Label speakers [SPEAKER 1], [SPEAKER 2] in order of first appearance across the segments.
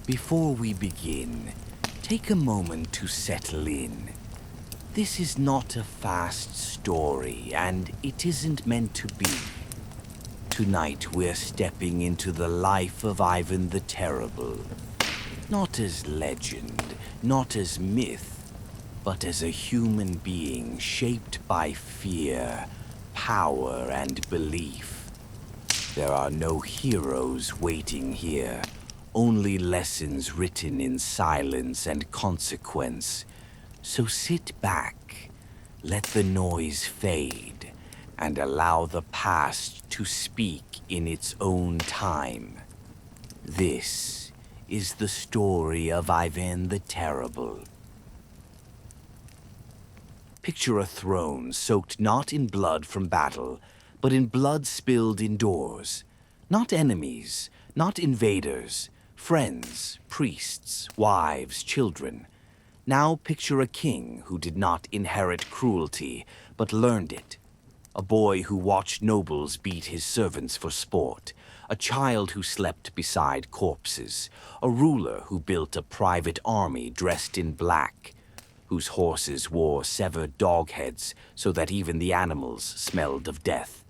[SPEAKER 1] Before we begin, take a moment to settle in. This is not a fast story, and it isn't meant to be. Tonight we're stepping into the life of Ivan the Terrible. Not as legend, not as myth, but as a human being shaped by fear, power, and belief. There are no heroes waiting here, only lessons written in silence and consequence. So sit back, let the noise fade, and allow the past to speak in its own time. This is the story of Ivan the Terrible. Picture a throne soaked not in blood from battle, but in blood spilled indoors. Not enemies, not invaders, friends, priests, wives, children. Now picture a king who did not inherit cruelty, but learned it. A boy who watched nobles beat his servants for sport. A child who slept beside corpses. A ruler who built a private army dressed in black, whose horses wore severed dog heads so that even the animals smelled of death.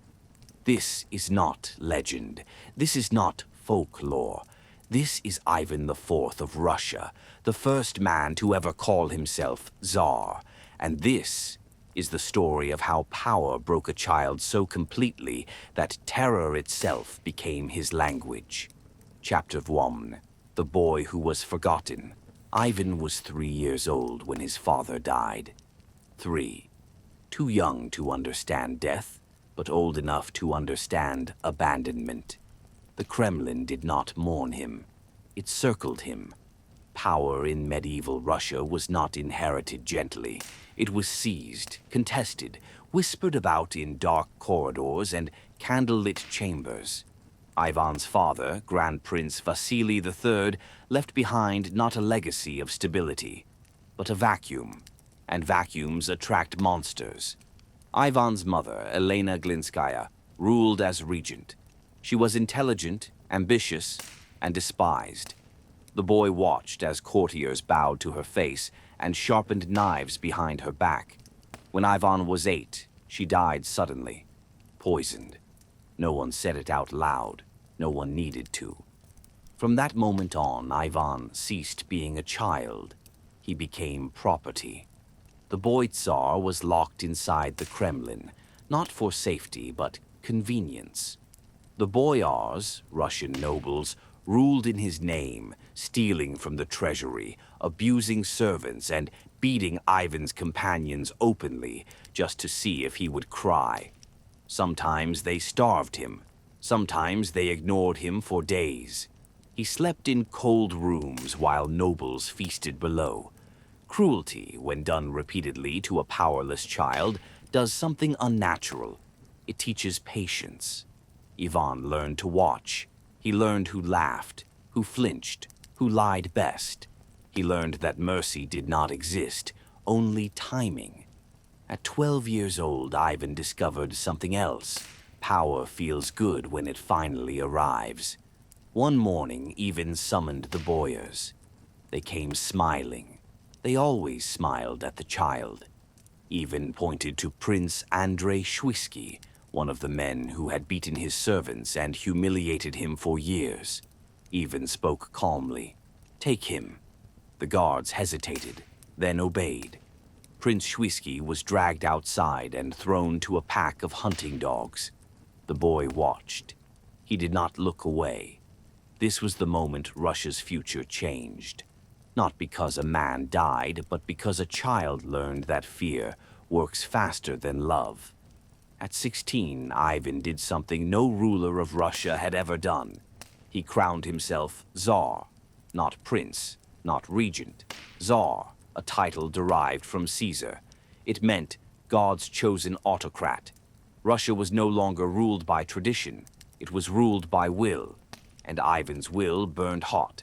[SPEAKER 1] This is not legend. This is not folklore. This is Ivan IV of Russia, the first man to ever call himself Tsar. And this is the story of how power broke a child so completely that terror itself became his language. Chapter 1. The Boy Who Was Forgotten. Ivan was 3 years old when his father died. 3. Too young to understand death, but old enough to understand abandonment. The Kremlin did not mourn him. It circled him. Power in medieval Russia was not inherited gently. It was seized, contested, whispered about in dark corridors and candlelit chambers. Ivan's father, Grand Prince Vasily III, left behind not a legacy of stability, but a vacuum, and vacuums attract monsters. Ivan's mother, Elena Glinskaya, ruled as regent. She was intelligent, ambitious, and despised. The boy watched as courtiers bowed to her face and sharpened knives behind her back. When Ivan was 8, she died suddenly, poisoned. No one said it out loud. No one needed to. From that moment on, Ivan ceased being a child. He became property. The boy Tsar was locked inside the Kremlin, not for safety, but convenience. The boyars, Russian nobles, ruled in his name, stealing from the treasury, abusing servants, and beating Ivan's companions openly just to see if he would cry. Sometimes they starved him. Sometimes they ignored him for days. He slept in cold rooms while nobles feasted below. Cruelty, when done repeatedly to a powerless child, does something unnatural. It teaches patience. Ivan learned to watch. He learned who laughed, who flinched, who lied best. He learned that mercy did not exist, only timing. At 12 years old, Ivan discovered something else. Power feels good when it finally arrives. One morning, Ivan summoned the boyars. They came smiling. They always smiled at the child. Ivan pointed to Prince Andrei Shwisky, one of the men who had beaten his servants and humiliated him for years. Ivan spoke calmly. "Take him." The guards hesitated, then obeyed. Prince Shwisky was dragged outside and thrown to a pack of hunting dogs. The boy watched. He did not look away. This was the moment Russia's future changed. Not because a man died, but because a child learned that fear works faster than love. At 16, Ivan did something no ruler of Russia had ever done. He crowned himself Tsar, not prince, not regent. Tsar, a title derived from Caesar. It meant God's chosen autocrat. Russia was no longer ruled by tradition. It was ruled by will, and Ivan's will burned hot.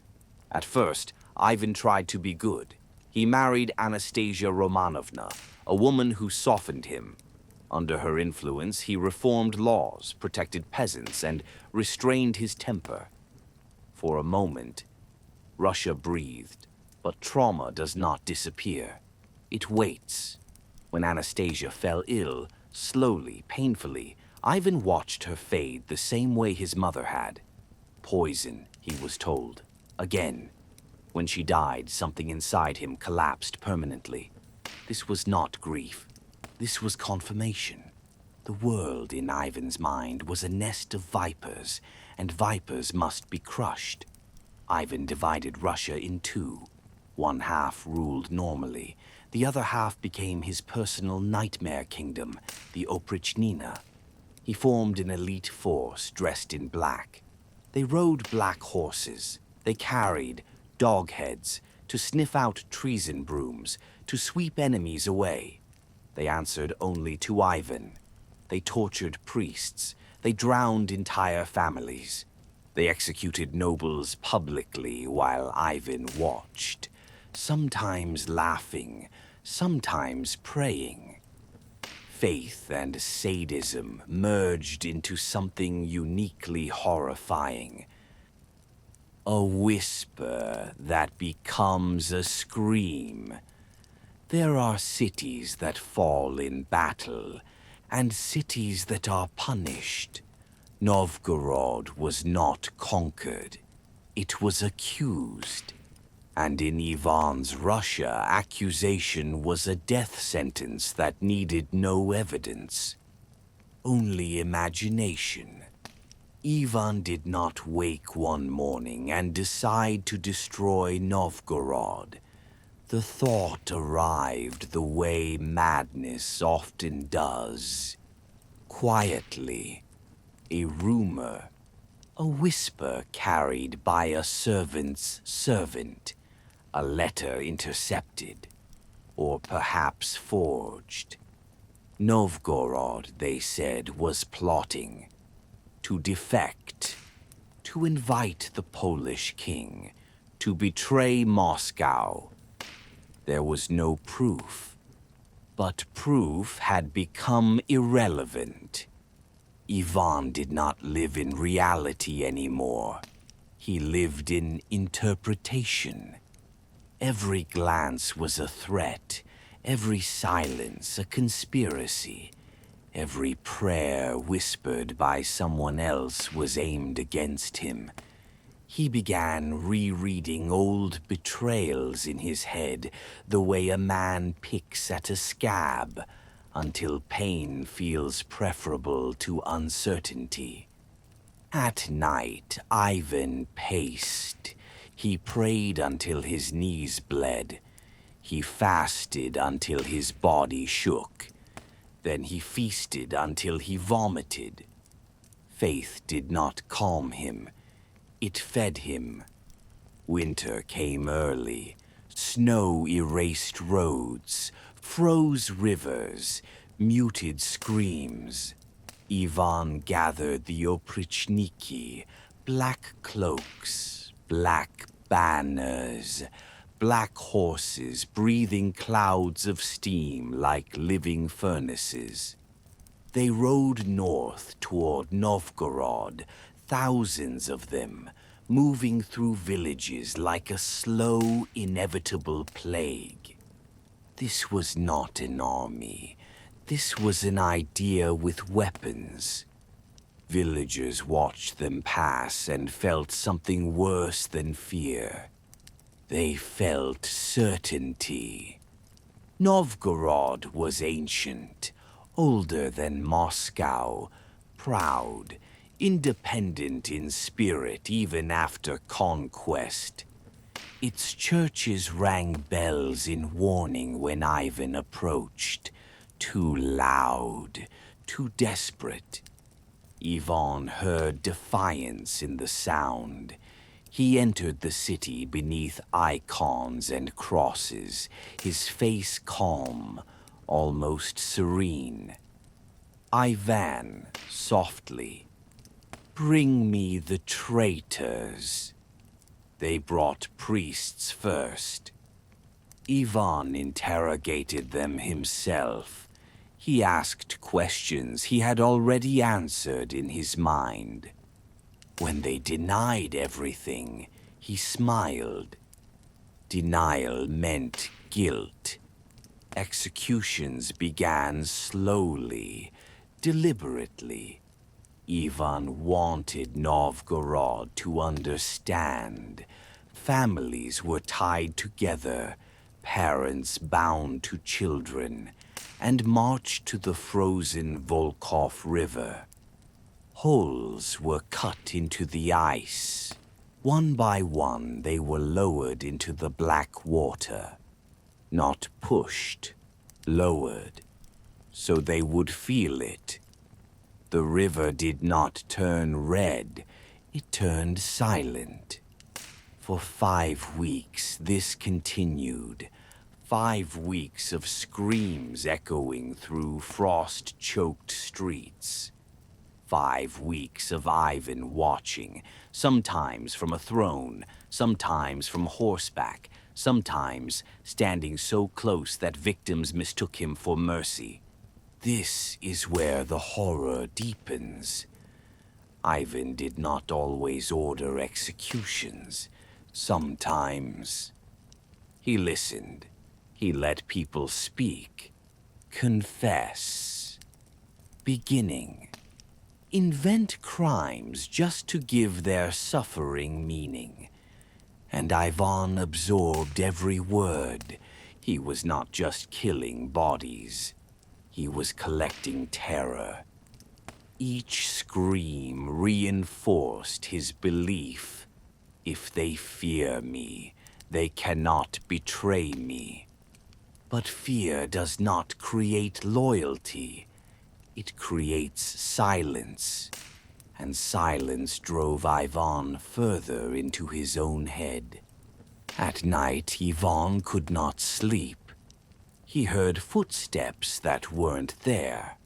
[SPEAKER 1] At first, Ivan tried to be good. He married Anastasia Romanovna, a woman who softened him. Under her influence, he reformed laws, protected peasants, and restrained his temper. For a moment, Russia breathed, but trauma does not disappear. It waits. When Anastasia fell ill, slowly, painfully, Ivan watched her fade the same way his mother had. Poison, he was told. Again. When she died, something inside him collapsed permanently. This was not grief. This was confirmation. The world in Ivan's mind was a nest of vipers, and vipers must be crushed. Ivan divided Russia in two. One half ruled normally. The other half became his personal nightmare kingdom, the Oprichnina. He formed an elite force dressed in black. They rode black horses. They carried dog heads to sniff out treason brooms, to sweep enemies away. They answered only to Ivan. They tortured priests. They drowned entire families. They executed nobles publicly while Ivan watched, sometimes laughing, sometimes praying. Faith and sadism merged into something uniquely horrifying. A whisper that becomes a scream. There are cities that fall in battle, and cities that are punished. Novgorod was not conquered. It was accused. And in Ivan's Russia, accusation was a death sentence that needed no evidence. Only imagination. Ivan did not wake one morning and decide to destroy Novgorod. The thought arrived the way madness often does. Quietly. A rumor. A whisper carried by a servant's servant. A letter intercepted. Or perhaps forged. Novgorod, they said, was plotting. To defect, to invite the Polish king, to betray Moscow. There was no proof, but proof had become irrelevant. Ivan did not live in reality anymore. He lived in interpretation. Every glance was a threat, every silence a conspiracy. Every prayer whispered by someone else was aimed against him. He began rereading old betrayals in his head, the way a man picks at a scab, until pain feels preferable to uncertainty. At night, Ivan paced. He prayed until his knees bled. He fasted until his body shook. Then he feasted until he vomited. Faith did not calm him. It fed him. Winter came early. Snow erased roads, froze rivers, muted screams. Ivan gathered the oprichniki, black cloaks, black banners, black horses breathing clouds of steam like living furnaces. They rode north toward Novgorod, thousands of them, moving through villages like a slow, inevitable plague. This was not an army. This was an idea with weapons. Villagers watched them pass and felt something worse than fear. They felt certainty. Novgorod was ancient, older than Moscow, proud, independent in spirit even after conquest. Its churches rang bells in warning when Ivan approached. Too loud, too desperate. Ivan heard defiance in the sound. He entered the city beneath icons and crosses, his face calm, almost serene. Ivan, softly, "Bring me the traitors." They brought priests first. Ivan interrogated them himself. He asked questions he had already answered in his mind. When they denied everything, He smiled. Denial meant guilt. Executions began slowly, deliberately. Ivan wanted Novgorod to understand. Families were tied together, parents bound to children, and marched to the frozen Volkhov River. Holes were cut into the ice. One by one, they were lowered into the black water. Not pushed, lowered, so they would feel it. The river did not turn red, it turned silent. For 5 weeks this continued, 5 weeks of screams echoing through frost-choked streets. 5 weeks of Ivan watching, sometimes from a throne, sometimes from horseback, sometimes standing so close that victims mistook him for mercy. This is where the horror deepens. Ivan did not always order executions. Sometimes. He listened. He let people speak. Confess. Beginning. Invent crimes just to give their suffering meaning. And Ivan absorbed every word. He was not just killing bodies. He was collecting terror. Each scream reinforced his belief. If they fear me, they cannot betray me. But fear does not create loyalty. It creates silence. And silence drove Ivan further into his own head. At night, Ivan could not sleep. He heard footsteps that weren't there.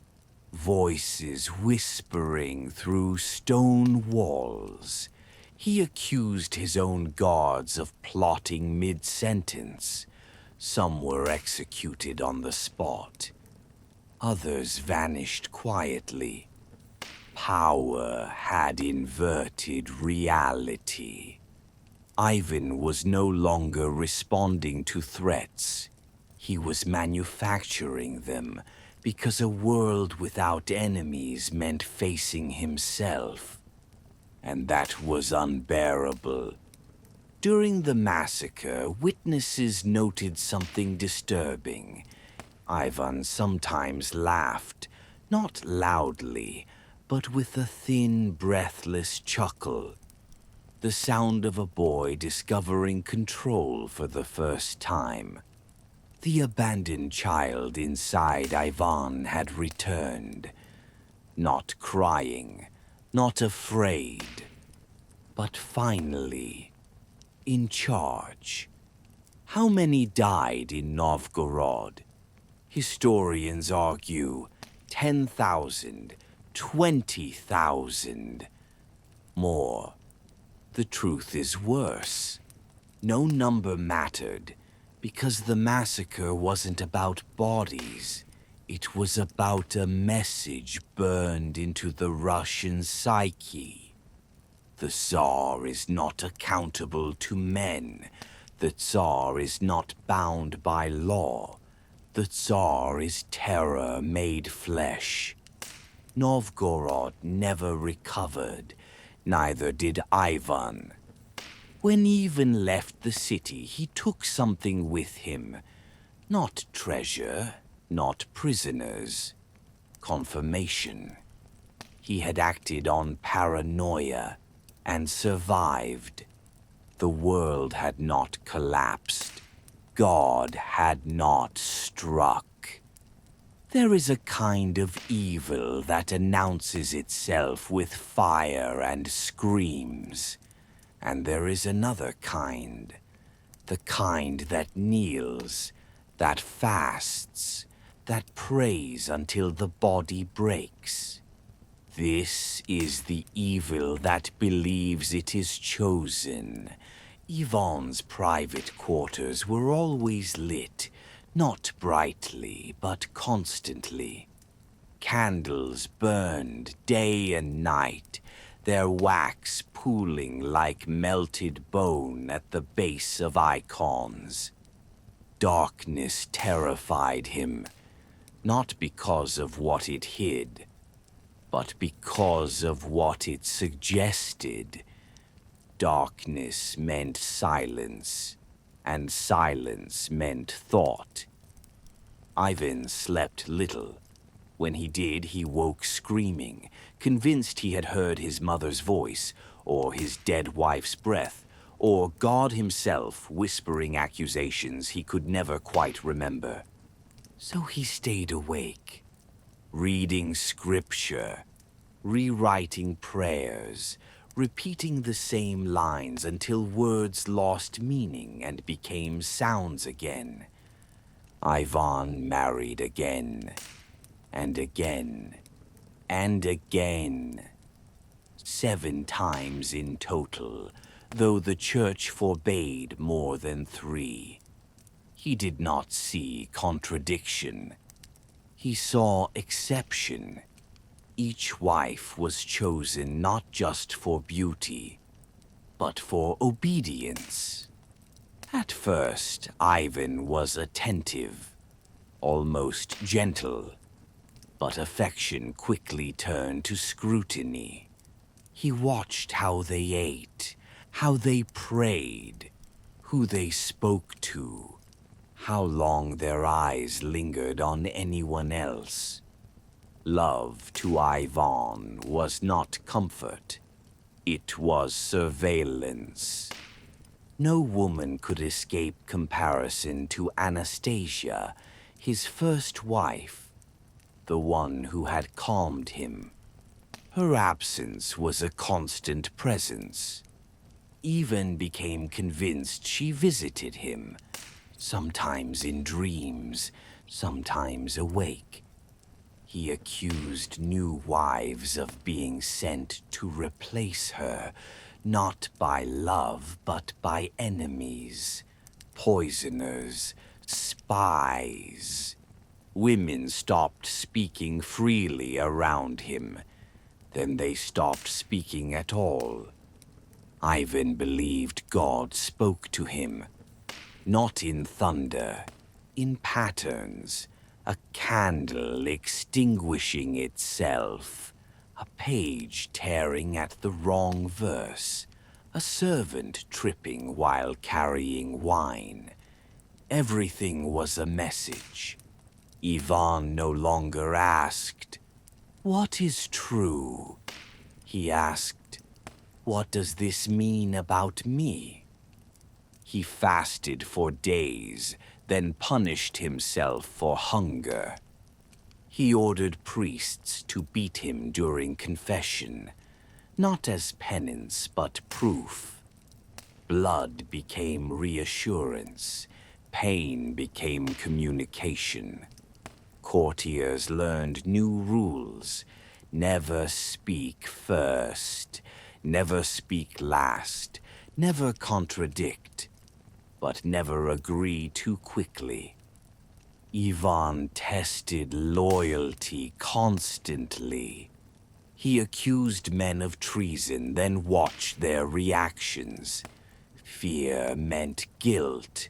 [SPEAKER 1] Voices whispering through stone walls. He accused his own guards of plotting mid-sentence. Some were executed on the spot. Others vanished quietly. Power had inverted reality. Ivan was no longer responding to threats. He was manufacturing them, because a world without enemies meant facing himself. And that was unbearable. During the massacre, witnesses noted something disturbing. Ivan sometimes laughed, not loudly, but with a thin, breathless chuckle. The sound of a boy discovering control for the first time. The abandoned child inside Ivan had returned. Not crying, not afraid, but finally, in charge. How many died in Novgorod? Historians argue 10,000, 20,000. More. The truth is worse. No number mattered, because the massacre wasn't about bodies. It was about a message burned into the Russian psyche. The Tsar is not accountable to men. The Tsar is not bound by law. The Tsar is terror made flesh. Novgorod never recovered, neither did Ivan. When Ivan left the city, he took something with him. Not treasure, not prisoners. Confirmation. He had acted on paranoia and survived. The world had not collapsed. God had not struck. There is a kind of evil that announces itself with fire and screams. And there is another kind. The kind that kneels, that fasts, that prays until the body breaks. This is the evil that believes it is chosen. Ivan's private quarters were always lit, not brightly, but constantly. Candles burned day and night. their wax pooling like melted bone at the base of icons. Darkness terrified him, not because of what it hid, but because of what it suggested. Darkness meant silence, and silence meant thought. Ivan slept little. When he did, he woke screaming, convinced he had heard his mother's voice, or his dead wife's breath, or God himself whispering accusations he could never quite remember. So he stayed awake, reading scripture, rewriting prayers, repeating the same lines until words lost meaning and became sounds again. Ivan married again, and again, and again. 7 times in total, though the church forbade more than 3. He did not see contradiction. He saw exception. Each wife was chosen not just for beauty, but for obedience. At first, Ivan was attentive, almost gentle, but affection quickly turned to scrutiny. He watched how they ate, how they prayed, who they spoke to, how long their eyes lingered on anyone else. Love to Ivan was not comfort. It was surveillance. No woman could escape comparison to Anastasia, his first wife, the one who had calmed him. Her absence was a constant presence. Ivan became convinced she visited him, sometimes in dreams, sometimes awake. He accused new wives of being sent to replace her, not by love, but by enemies, poisoners, spies. Women stopped speaking freely around him. Then they stopped speaking at all. Ivan believed God spoke to him, not in thunder, in patterns, a candle extinguishing itself, a page tearing at the wrong verse, a servant tripping while carrying wine. Everything was a message. Ivan no longer asked, "What is true?" He asked, "What does this mean about me?" He fasted for days, then punished himself for hunger. He ordered priests to beat him during confession, not as penance but proof. Blood became reassurance, pain became communication. Courtiers learned new rules. Never speak first, never speak last, never contradict, but never agree too quickly. Ivan tested loyalty constantly. He accused men of treason, then watched their reactions. Fear meant guilt.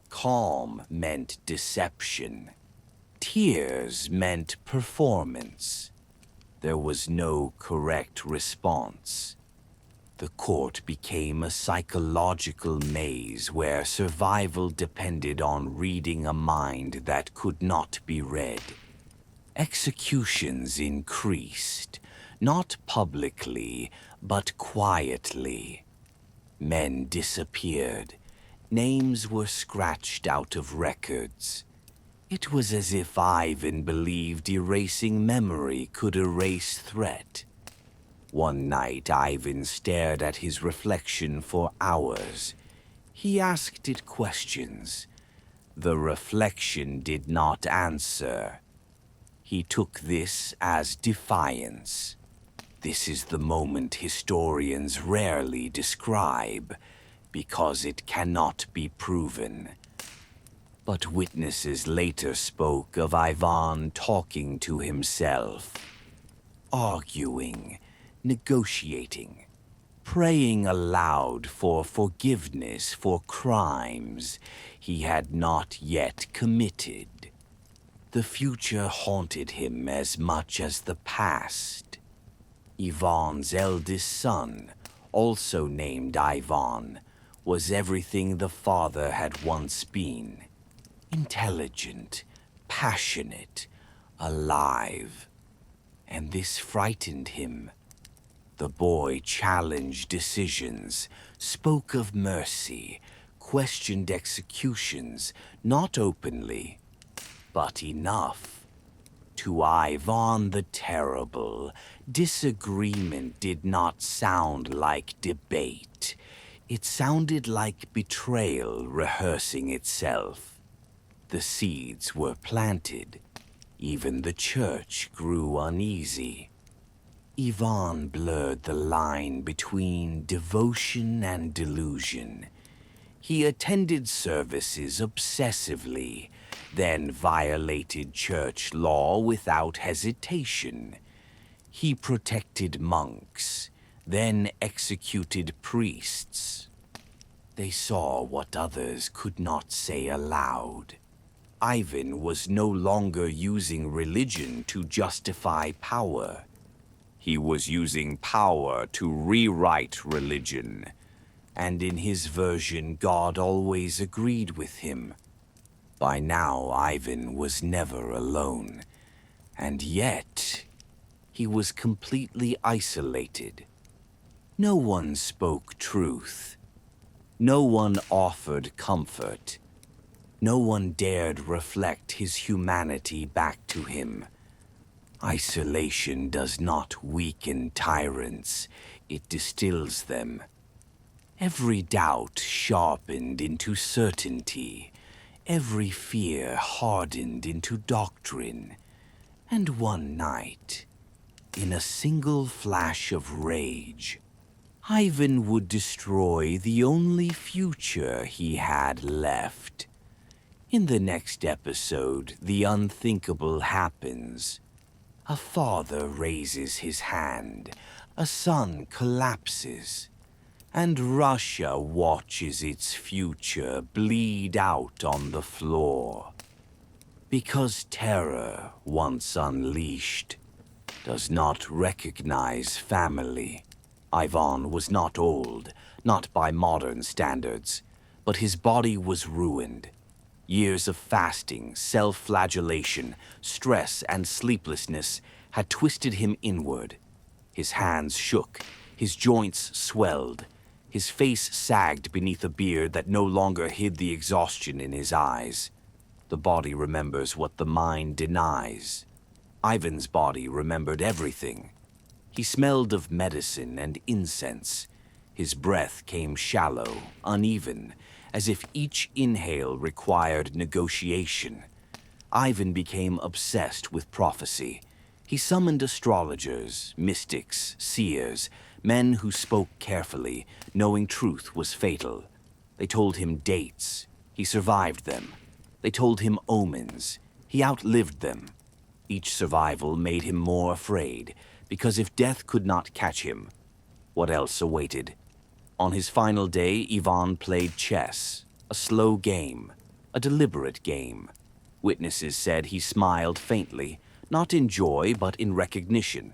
[SPEAKER 1] Calm meant deception. Tears meant performance. There was no correct response. The court became a psychological maze where survival depended on reading a mind that could not be read. Executions increased, not publicly, but quietly. Men disappeared. Names were scratched out of records. It was as if Ivan believed erasing memory could erase threat. One night, Ivan stared at his reflection for hours. He asked it questions. The reflection did not answer. He took this as defiance. This is the moment historians rarely describe, because it cannot be proven. But witnesses later spoke of Ivan talking to himself, arguing, negotiating, praying aloud for forgiveness for crimes he had not yet committed. The future haunted him as much as the past. Ivan's eldest son, also named Ivan, was everything the father had once been. Intelligent, passionate, alive. And this frightened him. The boy challenged decisions, spoke of mercy, questioned executions, not openly, but enough. To Ivan the Terrible, disagreement did not sound like debate. It sounded like betrayal rehearsing itself. The seeds were planted. Even the church grew uneasy. Ivan blurred the line between devotion and delusion. He attended services obsessively, then violated church law without hesitation. He protected monks, then executed priests. They saw what others could not say aloud. Ivan was no longer using religion to justify power. He was using power to rewrite religion, and in his version God always agreed with him. By now Ivan was never alone, and yet he was completely isolated. No one spoke truth. No one offered comfort. No one dared reflect his humanity back to him. Isolation does not weaken tyrants, it distills them. Every doubt sharpened into certainty, every fear hardened into doctrine. And one night, in a single flash of rage, Ivan would destroy the only future he had left. In the next episode, the unthinkable happens. A father raises his hand, a son collapses, and Russia watches its future bleed out on the floor. Because terror, once unleashed, does not recognize family. Ivan was not old, not by modern standards, but his body was ruined. Years of fasting, self-flagellation, stress, and sleeplessness had twisted him inward. His hands shook, his joints swelled, his face sagged beneath a beard that no longer hid the exhaustion in his eyes. The body remembers what the mind denies. Ivan's body remembered everything. He smelled of medicine and incense. His breath came shallow, uneven, as if each inhale required negotiation. Ivan became obsessed with prophecy. He summoned astrologers, mystics, seers, men who spoke carefully, knowing truth was fatal. They told him dates. He survived them. They told him omens. He outlived them. Each survival made him more afraid, because if death could not catch him, what else awaited? On his final day, Ivan played chess, a slow game, a deliberate game. Witnesses said he smiled faintly, not in joy but in recognition.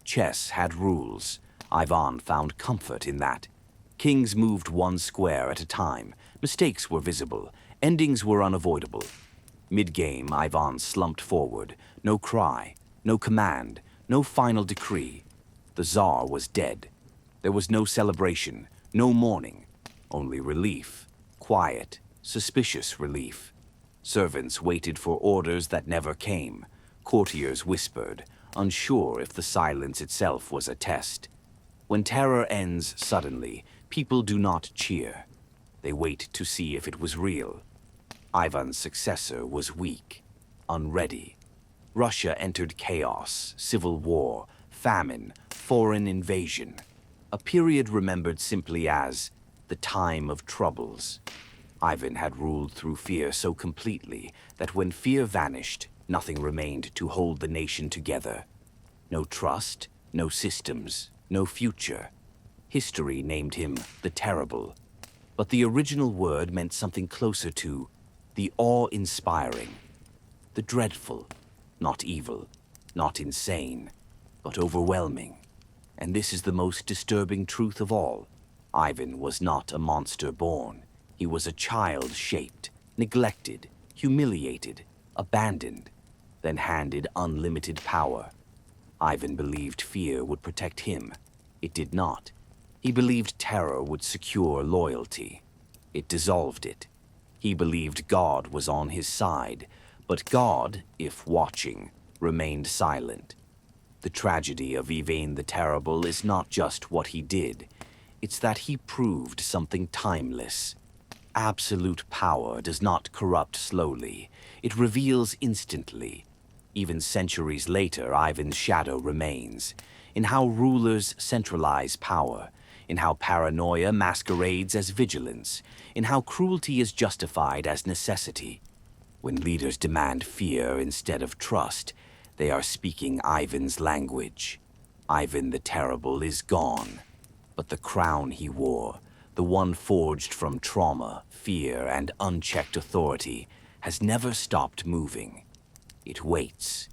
[SPEAKER 1] Chess had rules. Ivan found comfort in that. Kings moved one square at a time. Mistakes were visible. Endings were unavoidable. Mid-game, Ivan slumped forward. No cry, no command, no final decree. The Tsar was dead. There was no celebration, no mourning, only relief, quiet, suspicious relief. Servants waited for orders that never came. Courtiers whispered, unsure if the silence itself was a test. When terror ends suddenly, people do not cheer. They wait to see if it was real. Ivan's successor was weak, unready. Russia entered chaos, civil war, famine, foreign invasion. A period remembered simply as the time of troubles. Ivan had ruled through fear so completely that when fear vanished, nothing remained to hold the nation together. No trust, no systems, no future. History named him the Terrible, but the original word meant something closer to the awe-inspiring, the dreadful, not evil, not insane, but overwhelming. And this is the most disturbing truth of all. Ivan was not a monster born. He was a child shaped, neglected, humiliated, abandoned, then handed unlimited power. Ivan believed fear would protect him. It did not. He believed terror would secure loyalty. It dissolved it. He believed God was on his side, but God, if watching, remained silent. The tragedy of Ivan the Terrible is not just what he did. It's that he proved something timeless. Absolute power does not corrupt slowly. It reveals instantly. Even centuries later, Ivan's shadow remains. In how rulers centralize power, in how paranoia masquerades as vigilance, in how cruelty is justified as necessity. When leaders demand fear instead of trust, they are speaking Ivan's language. Ivan the Terrible is gone, but the crown he wore, the one forged from trauma, fear, and unchecked authority, has never stopped moving. It waits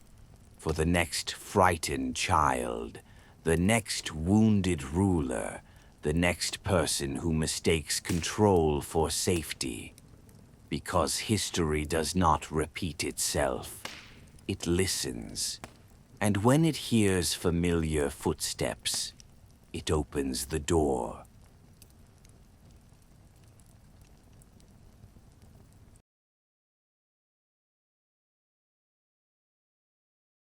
[SPEAKER 1] for the next frightened child, the next wounded ruler, the next person who mistakes control for safety. Because history does not repeat itself, it listens. And when it hears familiar footsteps, it opens the door.